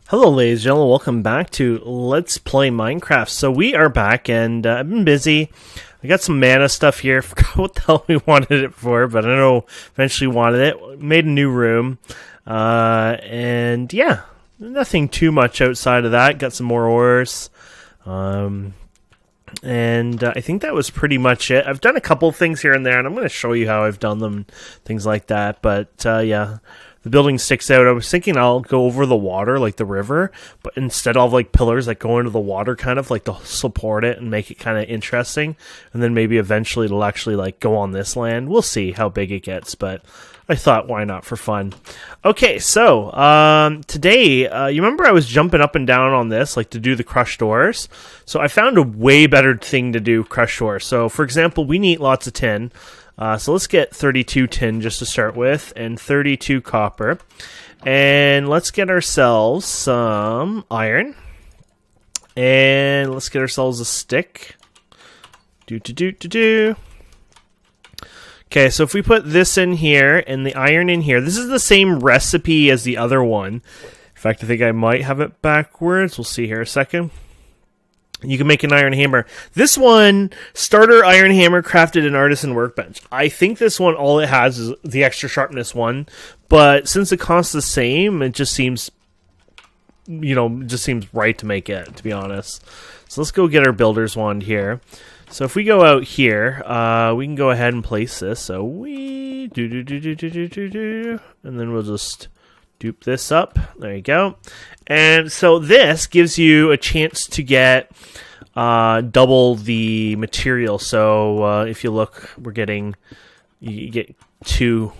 Hello ladies and gentlemen, welcome back to Let's Play Minecraft. So we are back and I've been busy. I got some mana stuff here. Forgot what the hell we wanted it for, but I know eventually wanted it. Made a new room. And yeah, nothing too much outside of that. Got some more ores. And I think that was pretty much it. I've done a couple of things here and there, and I'm going to show you how I've done them, things like that. But yeah, the building sticks out. I was thinking I'll go over the water, like the river, but instead of like pillars that go into the water, kind of like to support it and make it kind of interesting. And then maybe eventually it'll actually like go on this land. We'll see how big it gets, but I thought, why not for fun? Okay, so today, you remember I was jumping up and down on this, like to do the crushed ores? So I found a way better thing to do crushed ores. So for example, we need lots of tin. So let's get 32 tin just to start with, and 32 copper. And let's get ourselves some iron. And let's get ourselves a stick. Okay, so if we put this in here and the iron in here, this is the same recipe as the other one. In fact, I think I might have it backwards. We'll see here a second. You can make an iron hammer. This one, starter iron hammer crafted an artisan workbench. I think this one, all it has is the extra sharpness one. But since it costs the same, it just seems, it just seems right to make it, to be honest. So let's go get our builder's wand here. So if we go out here, we can go ahead and place this. So we and then we'll just dupe this up. There you go. And so this gives you a chance to get double the material. So if you look, you get 2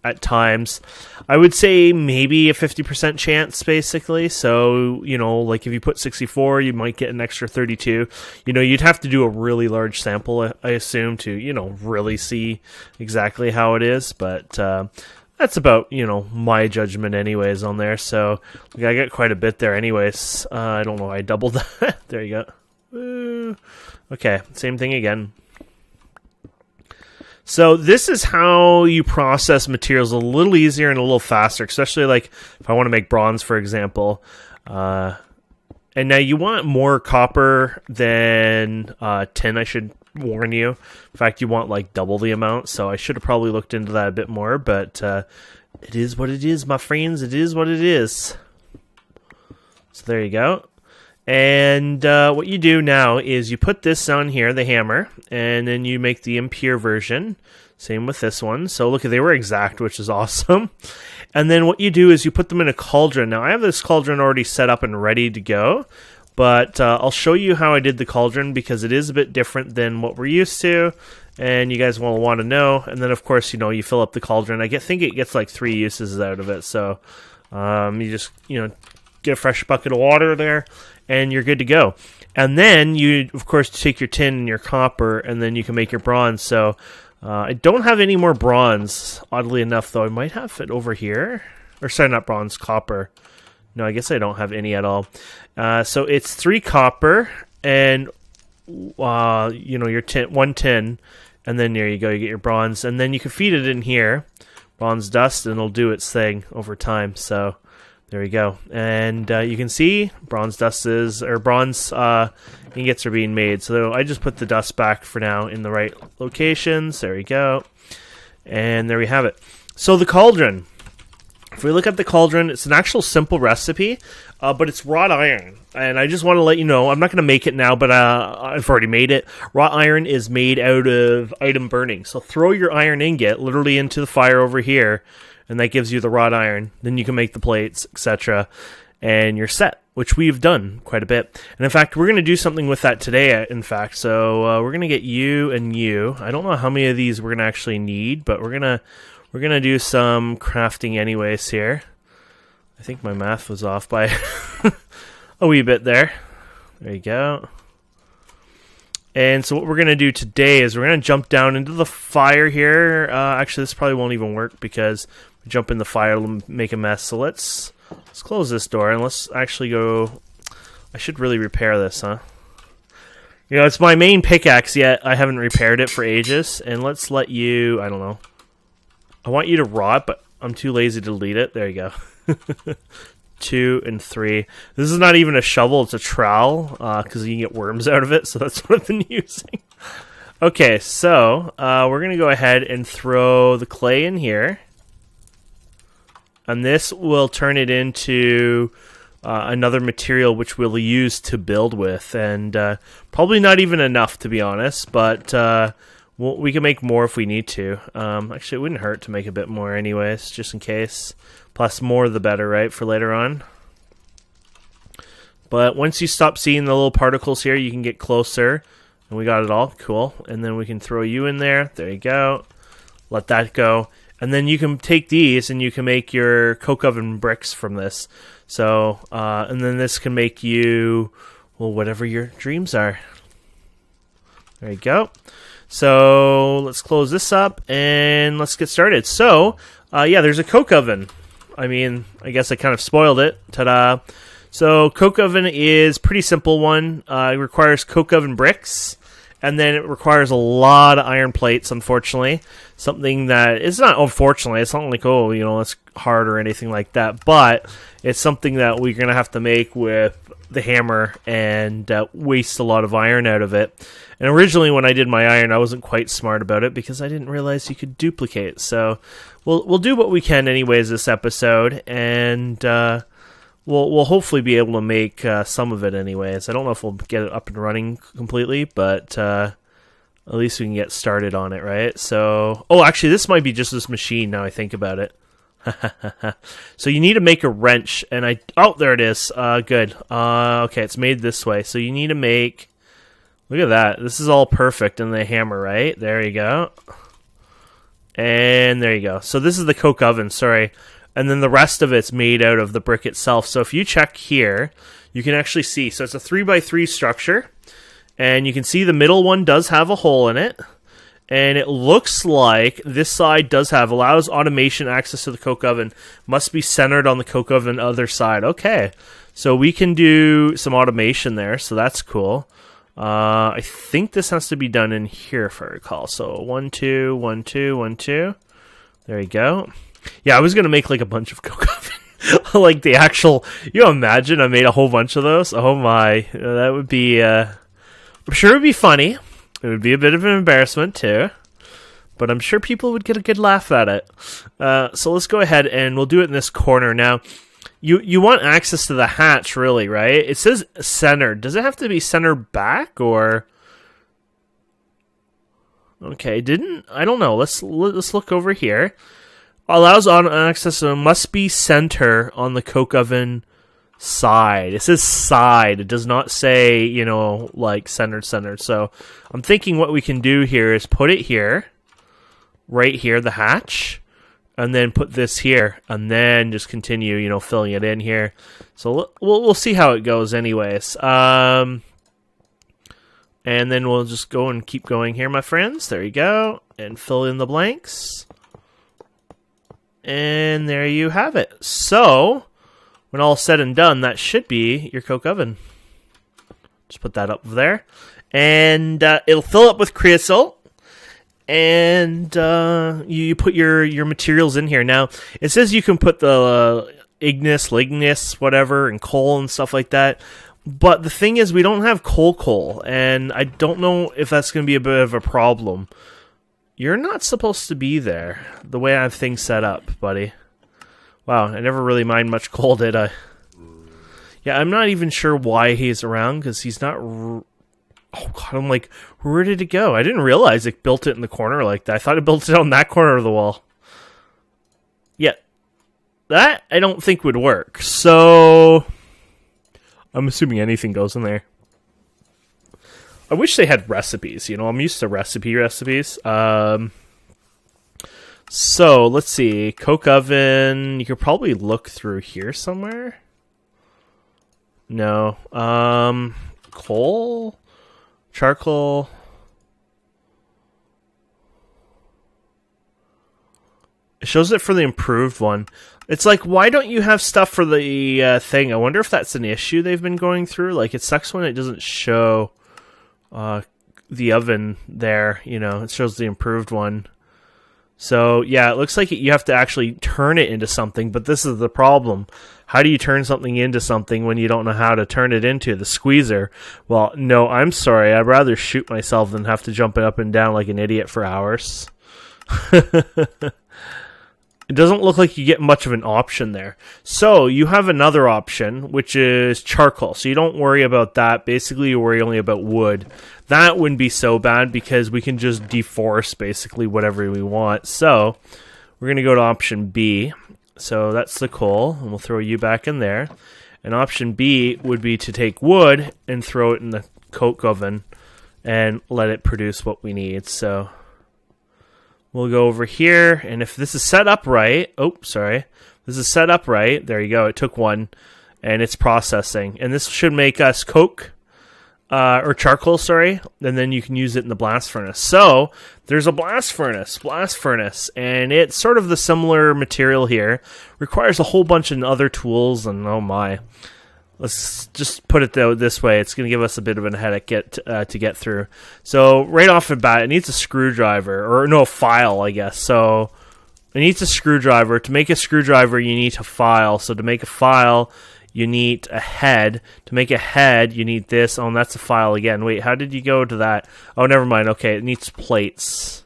at times. I would say maybe a 50% chance, basically. So, like if you put 64, you might get an extra 32. You'd have to do a really large sample, I assume, to, really see exactly how it is. But that's about, my judgment anyways on there. So I got quite a bit there anyways. I don't know why I doubled that. There you go. Okay, same thing again. So this is how you process materials a little easier and a little faster, especially like if I want to make bronze, for example. And now you want more copper than tin, I should warn you. In fact, you want like double the amount, so I should have probably looked into that a bit more, but it is what it is, my friends. It is what it is. So there you go. And what you do now is you put this on here, the hammer, and then you make the impure version. Same with this one. So look, they were exact, which is awesome. And then what you do is you put them in a cauldron. Now I have this cauldron already set up and ready to go, but I'll show you how I did the cauldron because it is a bit different than what we're used to, and you guys will want to know. And then of course, you fill up the cauldron. I think it gets like 3 uses out of it. So you just get a fresh bucket of water there, and you're good to go. And then you, of course, take your tin and your copper, and then you can make your bronze. So I don't have any more bronze, oddly enough, though. I might have it over here. Or sorry, not bronze, copper. No, I guess I don't have any at all. So it's 3 copper and, your tin, 1 tin. And then there you go, you get your bronze. And then you can feed it in here, bronze dust, and it'll do its thing over time. So there we go. And you can see bronze ingots are being made. So I just put the dust back for now in the right locations. There we go. And there we have it. So the cauldron. If we look at the cauldron, it's an actual simple recipe, but it's wrought iron. And I just want to let you know, I'm not going to make it now, but I've already made it. Wrought iron is made out of item burning. So throw your iron ingot literally into the fire over here, and that gives you the wrought iron. Then you can make the plates, etc., and you're set, which we've done quite a bit. And in fact, we're going to do something with that today, in fact. So we're going to get you and you. I don't know how many of these we're going to actually need, but we're going to do some crafting anyways here. I think my math was off by a wee bit there. There you go. And so what we're going to do today is we're going to jump down into the fire here. Actually, this probably won't even work because we jump in the fire and make a mess. So let's close this door and let's actually go. I should really repair this, huh? It's my main pickaxe, yet I haven't repaired it for ages. And let's let you, I don't know. I want you to rot, but I'm too lazy to delete it. There you go. 2, and 3. This is not even a shovel, it's a trowel, because you can get worms out of it, so that's what I've been using. Okay, so we're going to go ahead and throw the clay in here. And this will turn it into another material which we'll use to build with. And probably not even enough, to be honest, but we can make more if we need to. Actually, it wouldn't hurt to make a bit more anyways, just in case. Plus, more the better, right, for later on. But once you stop seeing the little particles here, you can get closer. And we got it all. Cool. And then we can throw you in there. There you go. Let that go. And then you can take these and you can make your coke oven bricks from this. So, and then this can make you, well, whatever your dreams are. There you go. So, let's close this up and let's get started. So, yeah, there's a coke oven. I mean, I guess I kind of spoiled it. Ta-da. So, coke oven is a pretty simple one. It requires coke oven bricks. And then it requires a lot of iron plates, unfortunately. Something that, it's not unfortunately, it's not like, oh, you know, it's hard or anything like that. But it's something that we're going to have to make with the hammer and waste a lot of iron out of it. And originally when I did my iron, I wasn't quite smart about it because I didn't realize you could duplicate. So we'll do what we can anyways this episode. And we'll hopefully be able to make some of it anyways. I don't know if we'll get it up and running completely, but at least we can get started on it, right? So, oh, actually, this might be just this machine now I think about it. So you need to make a wrench, and oh, there it is. Good. Okay, it's made this way. So you need to make, look at that. This is all perfect in the hammer, right? There you go. And there you go. So this is the coke oven, sorry. And then the rest of it's made out of the brick itself. So if you check here, you can actually see. So it's a 3x3 structure. And you can see the middle one does have a hole in it. And it looks like this side does have, allows automation access to the coke oven. Must be centered on the coke oven other side. Okay. So we can do some automation there. So that's cool. I think this has to be done in here if I recall. So 1, 2, 1, 2, 1, 2. There you go. Yeah, I was going to make like a bunch of coke oven. Like the actual, you imagine I made a whole bunch of those? Oh my, that would be, I'm sure it would be funny. It would be a bit of an embarrassment too. But I'm sure people would get a good laugh at it. So let's go ahead and we'll do it in this corner. Now, you want access to the hatch really, right? It says centered. Does it have to be centered back or... Okay, I don't know. Let's look over here. Allows on access, so it must be center on the coke oven side. It says side. It does not say, you know, like centered. So I'm thinking what we can do here is put it here, right here, the hatch, and then put this here, and then just continue, you know, filling it in here. So we'll see how it goes anyways. And then we'll just go and keep going here, my friends. There you go. And fill in the blanks. And there you have it. So, when all's said and done, that should be your coke oven. Just put that up there. And it'll fill up with creosote. And you put your materials in here. Now, it says you can put the lignous, whatever, and coal and stuff like that. But the thing is, we don't have coal. And I don't know if that's going to be a bit of a problem. You're not supposed to be there, the way I have things set up, buddy. Wow, I never really mined much coal, did I? Yeah, I'm not even sure why he's around, because he's not... Oh, God, I'm like, where did it go? I didn't realize it built it in the corner like that. I thought it built it on that corner of the wall. Yeah, that I don't think would work. So, I'm assuming anything goes in there. I wish they had recipes, you know, I'm used to recipes. So, let's see, coke oven, you could probably look through here somewhere. No, coal, charcoal. It shows it for the improved one. It's like, why don't you have stuff for the thing? I wonder if that's an issue they've been going through. Like, it sucks when it doesn't show... the oven there, you know, it shows the improved one. So, yeah, it looks like you have to actually turn it into something, but this is the problem. How do you turn something into something when you don't know how to turn it into the squeezer? Well, no, I'm sorry. I'd rather shoot myself than have to jump up and down like an idiot for hours. It doesn't look like you get much of an option there. So you have another option, which is charcoal. So you don't worry about that. Basically, you worry only about wood. That wouldn't be so bad because we can just deforest basically whatever we want. So we're going to go to option B. So that's the coal, and we'll throw you back in there. And option B would be to take wood and throw it in the coke oven and let it produce what we need. So we'll go over here, and if this is set up right, this is set up right, there you go, it took one, and it's processing. And this should make us coke, or charcoal, sorry, and then you can use it in the blast furnace. So there's a blast furnace, and it's sort of the similar material here. Requires a whole bunch of other tools, and oh my. Let's just put it though this way. It's going to give us a bit of a headache to get through. So right off the bat, it needs a screwdriver, or no, a file, I guess. So it needs a screwdriver. To make a screwdriver, you need a file. So to make a file, you need a head. To make a head, you need this. Oh, and that's a file again. Wait, how did you go to that? Oh, never mind. Okay, it needs plates.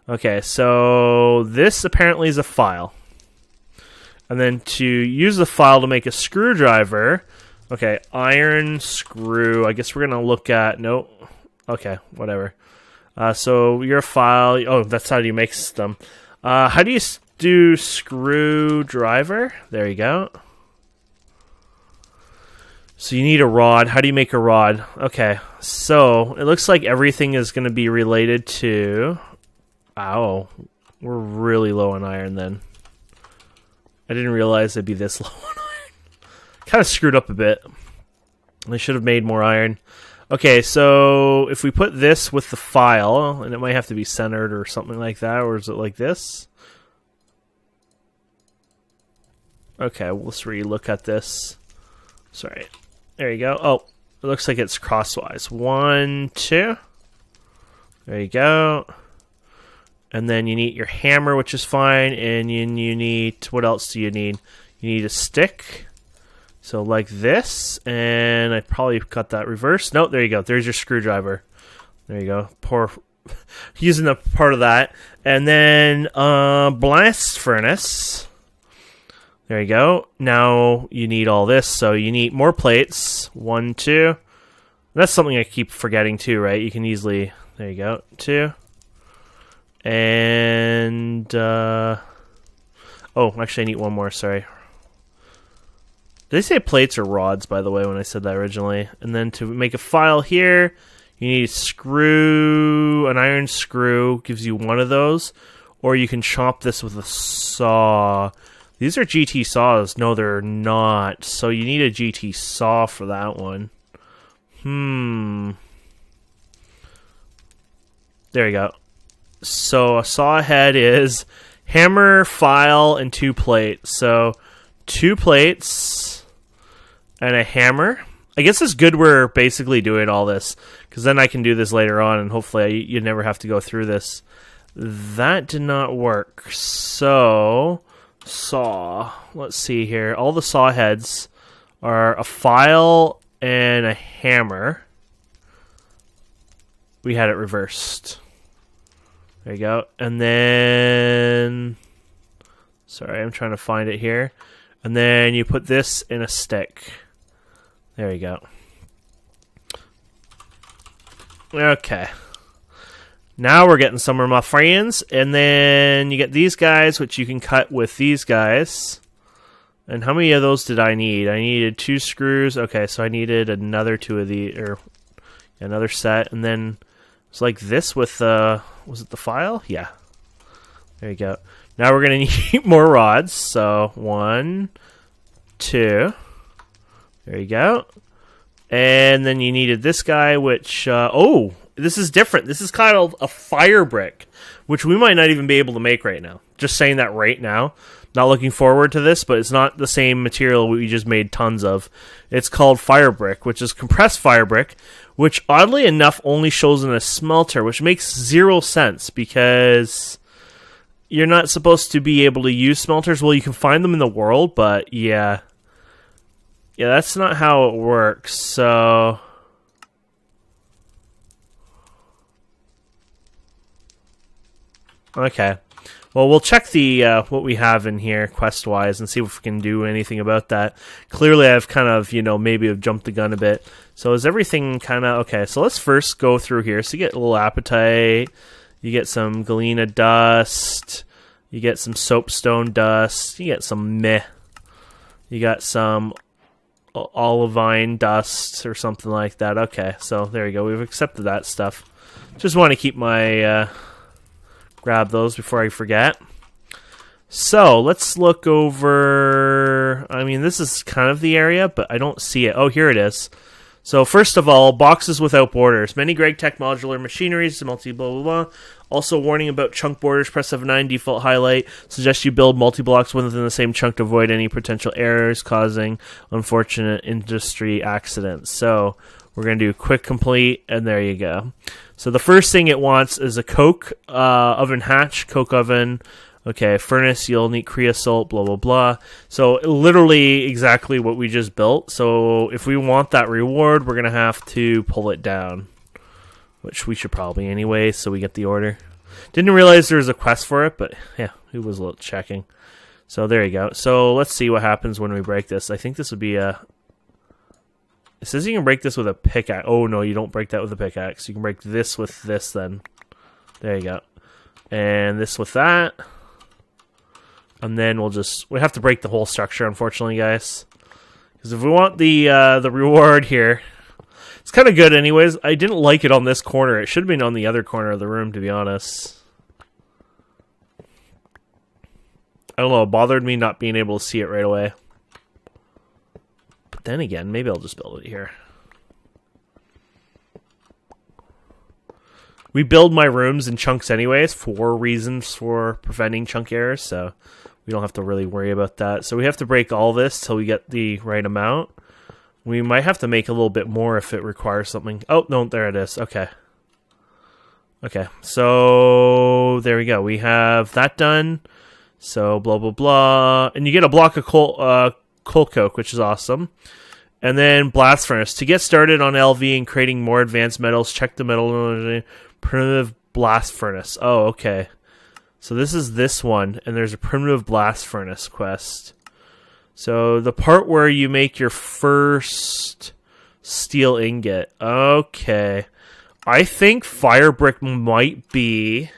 Okay, so this apparently is a file. And then to use the file to make a screwdriver, okay, iron screw. I guess we're going to look at, no, okay, whatever. So your file, oh, that's how you make them. How do you do screwdriver? There you go. So you need a rod. How do you make a rod? Okay, so it looks like everything is going to be related to, ow, we're really low on iron then. I didn't realize it'd be this low on iron. Kind of screwed up a bit. I should have made more iron. Okay, so if we put this with the file, and it might have to be centered or something like that, or is it like this? Okay, well, let's re-look at this. Sorry. There you go. Oh, it looks like it's crosswise. 1, 2. There you go. And then you need your hammer, which is fine. And you need, what else do you need? You need a stick. So like this. And I probably cut that reverse. No, there you go. There's your screwdriver. There you go. Using a part of that. And then blast furnace. There you go. Now you need all this. So you need more plates. 1, 2. That's something I keep forgetting too, right? You can easily, there you go. 2. And, oh, actually I need one more, sorry. Did I say plates or rods, by the way, when I said that originally? And then to make a file here, you need an iron screw, gives you one of those. Or you can chop this with a saw. These are GT saws. No, they're not. So you need a GT saw for that one. There you go. So a saw head is hammer, file, and 2 plates. So 2 plates and a hammer. I guess it's good we're basically doing all this, because then I can do this later on, and hopefully you never have to go through this. That did not work. So saw. Let's see here. All the saw heads are a file and a hammer. We had it reversed. There you go. And then, sorry, I'm trying to find it here. And then you put this in a stick. There you go. Okay. Now we're getting somewhere, my friends. And then you get these guys, which you can cut with these guys. And how many of those did I need? I needed 2 screws. Okay, so I needed another 2 of these, or another set. And then it's like this with was it the file? Yeah. There you go. Now we're going to need more rods. So 1, 2. There you go. And then you needed this guy, which, oh, this is different. This is kind of a fire brick, which we might not even be able to make right now. Just saying that right now. Not looking forward to this, but it's not the same material we just made tons of. It's called fire brick, which is compressed fire brick, which oddly enough only shows in a smelter, which makes 0 sense because you're not supposed to be able to use smelters. Well, you can find them in the world, but yeah. Yeah, that's not how it works, so... Okay. Well, we'll check the what we have in here quest-wise and see if we can do anything about that. Clearly, I've kind of, maybe have jumped the gun a bit. So is everything kind of... Okay, so let's first go through here. So you get a little apatite. You get some galena dust. You get some soapstone dust. You get some meh. You got some olivine dust or something like that. Okay, so there you go. We've accepted that stuff. Just want to keep my... grab those before I forget. So, let's look over... I mean, this is kind of the area, but I don't see it. Oh, here it is. So, first of all, boxes without borders. Many GregTech modular machineries, multi-blah, blah, blah. Also, warning about chunk borders. Press F9, default highlight. Suggest you build multi-blocks within the same chunk to avoid any potential errors causing unfortunate industry accidents. So, we're going to do quick complete, and there you go. So the first thing it wants is a coke oven hatch, coke oven. Okay, furnace, you'll need creosote, blah, blah, blah. So literally exactly what we just built. So if we want that reward, we're going to have to pull it down, which we should probably anyway, so we get the order. Didn't realize there was a quest for it, but yeah, who was checking? So there you go. So let's see what happens when we break this. I think this would be a... It says you can break this with a pickaxe. Oh, no, you don't break that with a pickaxe. You can break this with this, then. There you go. And this with that. And then we have to break the whole structure, unfortunately, guys. Because if we want the reward here, it's kind of good anyways. I didn't like it on this corner. It should have been on the other corner of the room, to be honest. I don't know. It bothered me not being able to see it right away. Then again, maybe I'll just build it here. We build my rooms in chunks anyways for reasons for preventing chunk errors, so we don't have to really worry about that. So we have to break all this till we get the right amount. We might have to make a little bit more if it requires something. Oh, no, there it is. Okay. Okay, so there we go. We have that done. So blah, blah, blah. And you get a block of coal coke, which is awesome. And then blast furnace. To get started on LV and creating more advanced metals, check the metal primitive blast furnace. Oh, okay. So this is this one, and there's a primitive blast furnace quest. So the part where you make your first steel ingot. Okay. I think fire brick might be...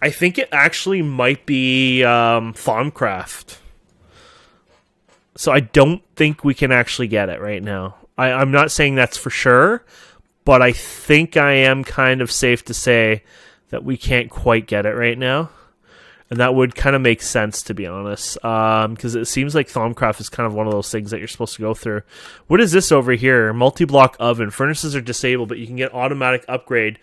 I think it actually might be Thaumcraft. So I don't think we can actually get it right now. I'm not saying that's for sure, but I think I am kind of safe to say that we can't quite get it right now. And that would kind of make sense, to be honest, because it seems like Thaumcraft is kind of one of those things that you're supposed to go through. What is this over here? Multi-block oven. Furnaces are disabled, but you can get automatic upgrade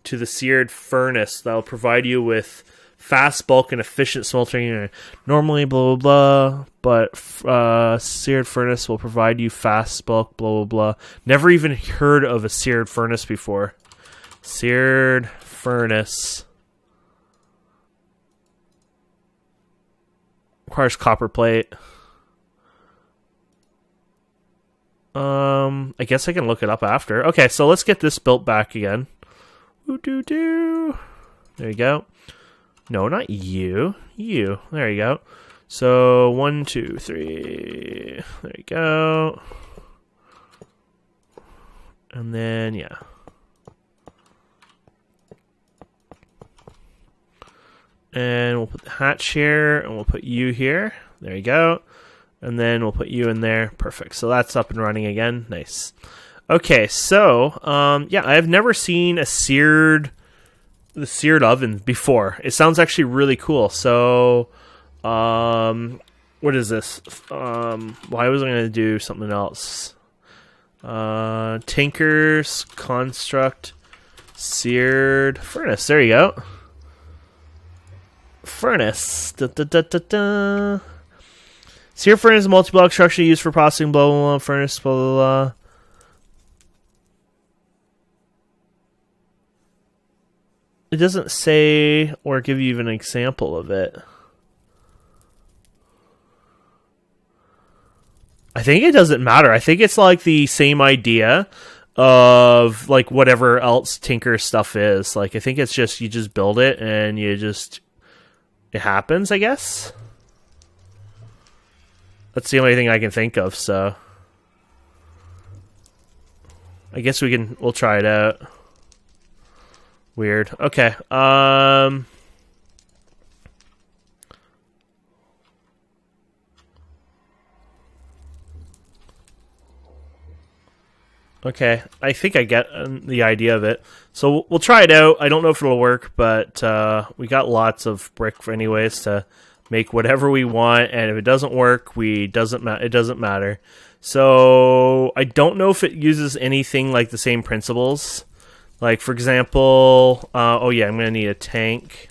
to the Seared Furnace that will provide you with fast, bulk, and efficient smelting. Normally, blah, blah, blah, but Seared Furnace will provide you fast, bulk, blah, blah, blah. Never even heard of a Seared Furnace before. Seared Furnace. Requires copper plate. I guess I can look it up after. Okay, so let's get this built back again. Ooh-doo-doo. There you go. No, not you. You. There you go. So, 1, 2, 3. There you go. And then, yeah. And we'll put the hatch here, and we'll put you here. There you go. And then we'll put you in there. Perfect. So that's up and running again. Nice. Okay, so, yeah, I've never seen the Seared Oven before. It sounds actually really cool. So, what is this? Why was I going to do something else? Tinker's Construct Seared Furnace. There you go. Furnace. Da, da, da, da, da. Seared Furnace is a multi-block structure used for processing blah, blah, blah, furnace, blah, blah, blah. It doesn't say or give you even an example of it. I think it doesn't matter. I think it's like the same idea of like whatever else Tinker stuff is. Like I think it's just you just build it and it happens, I guess. That's the only thing I can think of, so I guess we'll try it out. Weird. Okay. Okay, I think I get the idea of it. So we'll try it out. I don't know if it'll work, but we got lots of brick anyways to make whatever we want, and if it doesn't work, it doesn't matter. So I don't know if it uses anything like the same principles. Like, for example, oh yeah, I'm going to need a tank,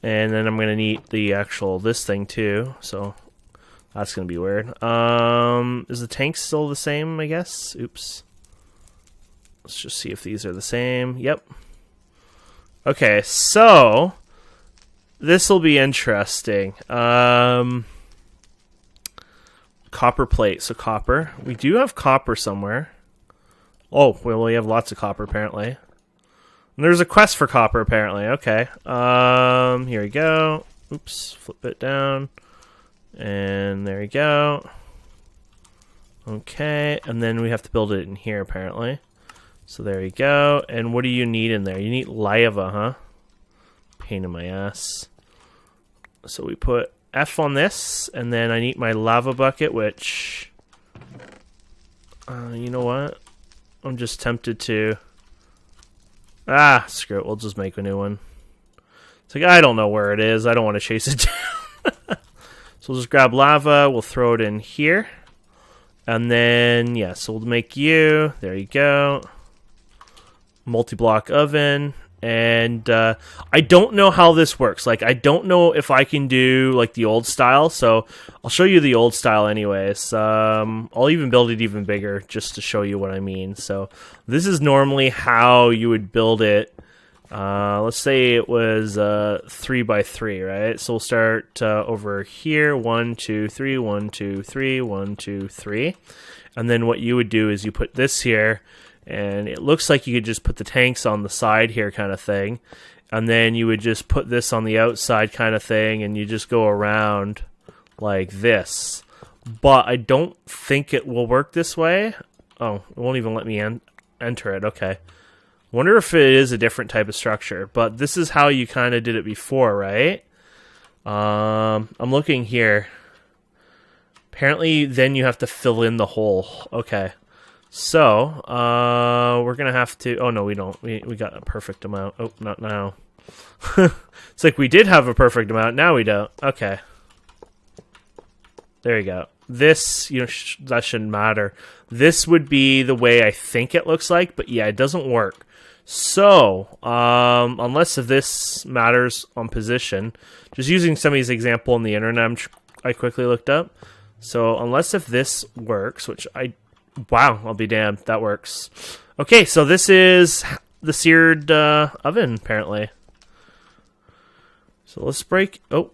and then I'm going to need the actual this thing too, so that's going to be weird. Is the tank still the same, I guess? Oops. Let's just see if these are the same. Yep. Okay, so this will be interesting. Copper plate. So copper. We do have copper somewhere. Oh, well, we have lots of copper, apparently. And there's a quest for copper, apparently. Okay. Here we go. Oops. Flip it down. And there we go. Okay, and then we have to build it in here, apparently. So there you go. And what do you need in there? You need lava, huh? Pain in my ass. So we put F on this, and then I need my lava bucket, which... you know what? I'm just tempted to... Ah, screw it. We'll just make a new one. It's like, I don't know where it is. I don't want to chase it down. So we'll just grab lava, we'll throw it in here. And then, yeah, so we'll make you. There you go. Multi-block oven. And I don't know how this works. Like, I don't know if I can do, like, the old style. So I'll show you the old style anyways. I'll even build it even bigger just to show you what I mean. So this is normally how you would build it. Let's say it was 3x3, right? So we'll start over here. 1, 2, 3, 1, 2, 3, 1, 2, 3. And then what you would do is you put this here, and it looks like you could just put the tanks on the side here kind of thing. And then you would just put this on the outside kind of thing, and you just go around like this. But I don't think it will work this way. Oh, it won't even let me enter it. Okay. Wonder if it is a different type of structure, but this is how you kind of did it before, right? I'm looking here. Apparently, then you have to fill in the hole. Okay. So, we're going to have to... Oh, no, we don't. We got a perfect amount. Oh, not now. It's like we did have a perfect amount. Now we don't. Okay. There you go. This, that shouldn't matter. This would be the way I think it looks like, but yeah, it doesn't work. So, unless if this matters on position, just using somebody's example on the internet I quickly looked up. So, unless if this works, which wow, I'll be damned, that works. Okay, so this is the seared oven, apparently. So let's break, oh,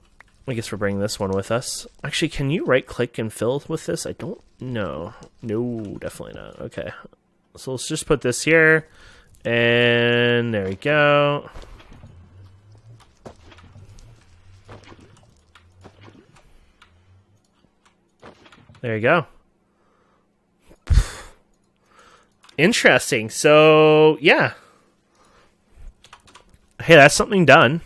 I guess we're bringing this one with us. Actually, can you right-click and fill with this? I don't know. No, definitely not. Okay, so let's just put this here. And there we go. There you go. Interesting. So, yeah. Hey, that's something done.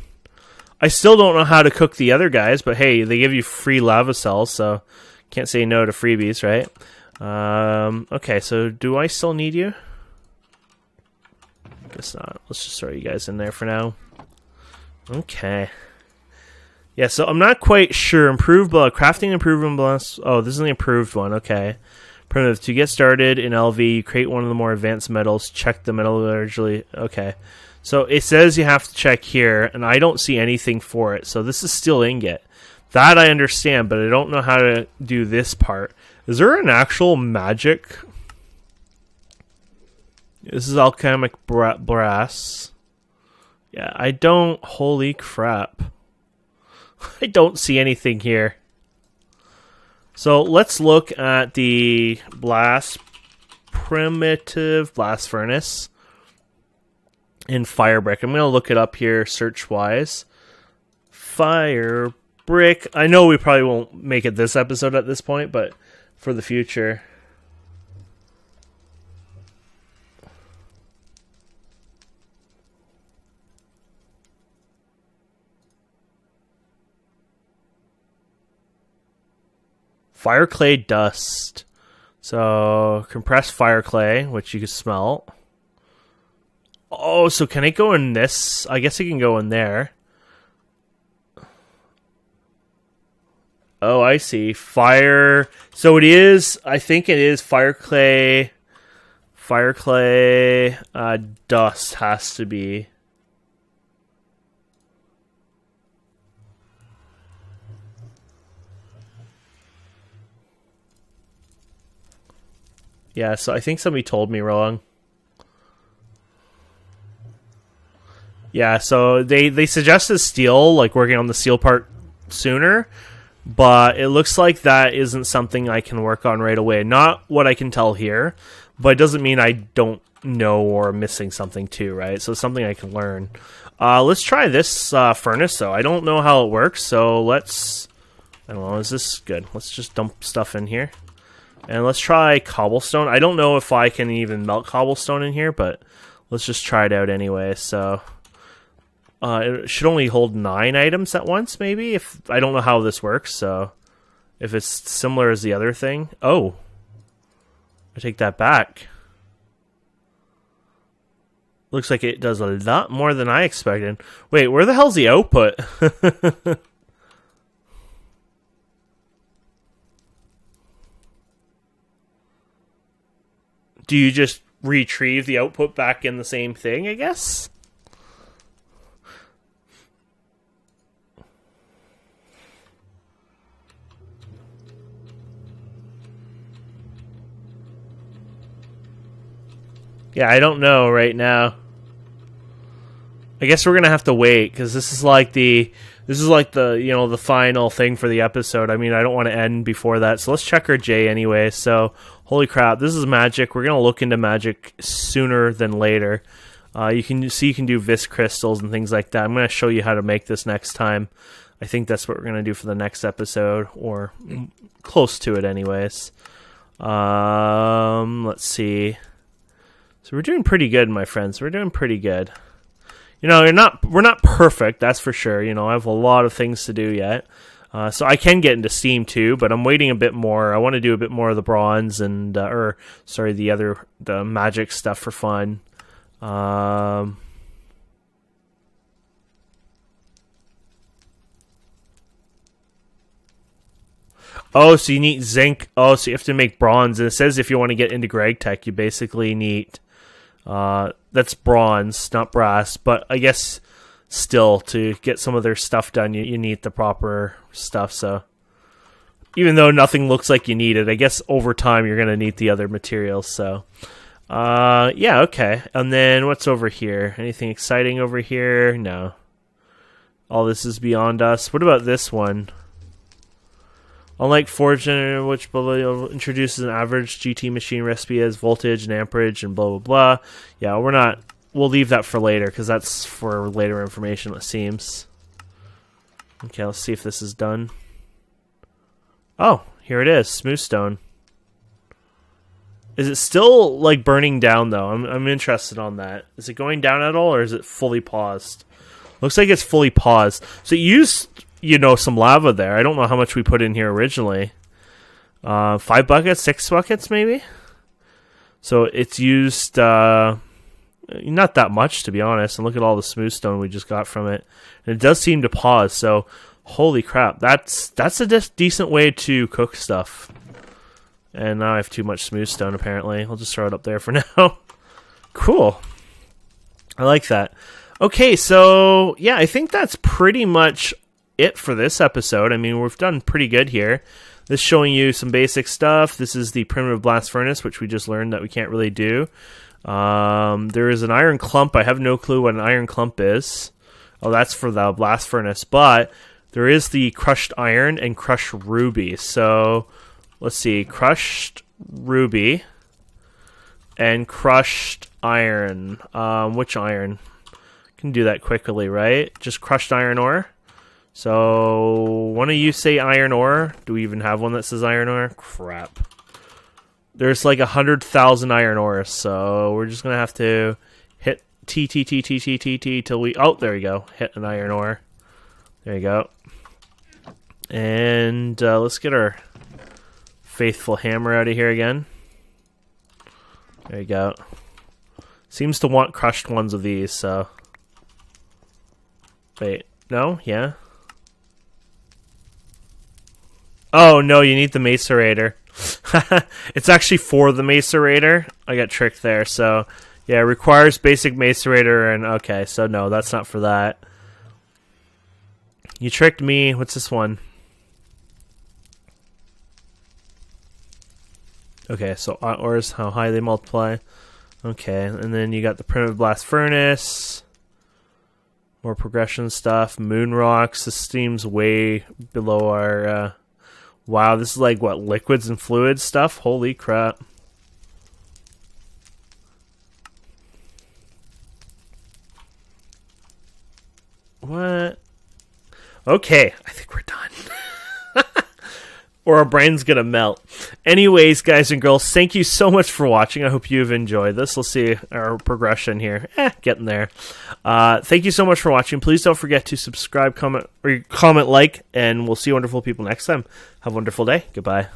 I still don't know how to cook the other guys, but hey, they give you free lava cells, so can't say no to freebies, right? Okay, so do I still need you? Guess not. Let's just throw you guys in there for now. Okay. Yeah, so I'm not quite sure. Improved crafting improvement blast. Oh, this is the improved one. Okay. Primitive. To get started in LV, you create one of the more advanced metals. Check the metallurgy. Okay. So it says you have to check here, and I don't see anything for it. So this is still ingot. That I understand, but I don't know how to do this part. Is there an actual magic? This is alchemic brass. Yeah, I don't... Holy crap. I don't see anything here. So let's look at the primitive blast furnace in fire brick. I'm going to look it up here search-wise. Fire brick. I know we probably won't make it this episode at this point, but for the future... Fire clay dust. So, compressed fire clay, which you can smelt. Oh, so can it go in this? I guess it can go in there. Oh, I see. Fire. So it is, I think it is fire clay. Fire clay dust has to be. Yeah, so I think somebody told me wrong. Yeah, so they suggested steel, like working on the steel part sooner, but it looks like that isn't something I can work on right away. Not what I can tell here, but it doesn't mean I don't know or I'm missing something too, right? So it's something I can learn. Let's try this furnace, though. I don't know how it works, so let's... I don't know, is this good? Let's just dump stuff in here. And let's try cobblestone. I don't know if I can even melt cobblestone in here, but let's just try it out anyway. So it should only hold 9 items at once, maybe. If I don't know how this works, so if it's similar as the other thing. Oh, I take that back. Looks like it does a lot more than I expected. Wait, where the hell's the output? Do you just retrieve the output back in the same thing, I guess? Yeah, I don't know right now. I guess we're going to have to wait, because this is like the you know, the final thing for the episode. I mean, I don't want to end before that. So let's check our J anyway. So, holy crap, this is magic. We're going to look into magic sooner than later. You can see you can do vis crystals and things like that. I'm going to show you how to make this next time. I think that's what we're going to do for the next episode, or close to it anyways. Let's see. So we're doing pretty good, my friends. We're doing pretty good. You know, we're not perfect, that's for sure. You know, I have a lot of things to do yet. So I can get into Steam too, but I'm waiting a bit more. I want to do a bit more of the bronze and, the magic stuff for fun. Oh, so you need zinc. Oh, so you have to make bronze. And it says if you want to get into GregTech, you basically need... that's bronze, not brass, but I guess still to get some of their stuff done, you need the proper stuff. So even though nothing looks like you need it, I guess over time you're going to need the other materials. So yeah, okay. And then what's over here? Anything exciting over here? No. All this is beyond us. What about this one? Unlike Forge, which introduces an average GT machine recipe as voltage and amperage and blah, blah, blah. Yeah, we'll leave that for later, because that's for later information, it seems. Okay, let's see if this is done. Oh, here it is, smooth stone. Is it still, like, burning down, though? I'm interested on that. Is it going down at all, or is it fully paused? Looks like it's fully paused. So it used... you know, some lava there. I don't know how much we put in here originally. 5 buckets, 6 buckets maybe? So it's used not that much, to be honest. And look at all the smooth stone we just got from it. And it does seem to pause, so holy crap. That's a decent way to cook stuff. And now I have too much smooth stone, apparently. I'll just throw it up there for now. Cool. I like that. Okay, so yeah, I think that's pretty much it for this episode. I mean, we've done pretty good here. This showing you some basic stuff. This is the primitive blast furnace, which we just learned that we can't really do. There is an iron clump. I have no clue what an iron clump is. Oh, that's for the blast furnace. But there is the crushed iron and crushed ruby. So let's see. Crushed ruby and crushed iron. Which iron? Can do that quickly, right? Just crushed iron ore. So one of you say iron ore. Do we even have one that says iron ore? Crap. There's like 100,000 iron ores, so we're just gonna have to hit T till we. Oh, there you go. Hit an iron ore. There you go. And let's get our faithful hammer out of here again. There you go. Seems to want crushed ones of these, so. Wait, no? Yeah? Oh, no, you need the macerator. It's actually for the macerator. I got tricked there, so. Yeah, it requires basic macerator, and okay, so no, that's not for that. You tricked me. What's this one? Okay, so ores, how high they multiply. Okay, and then you got the primitive blast furnace. More progression stuff. Moon rocks. This seems way below our... wow, this is like, what, liquids and fluids stuff? Holy crap. What? Okay, I think we're done. Or our brain's gonna melt. Anyways, guys and girls, thank you so much for watching. I hope you've enjoyed this. Let's see our progression here. Getting there. Thank you so much for watching. Please don't forget to subscribe, comment, like, and we'll see you wonderful people next time. Have a wonderful day. Goodbye.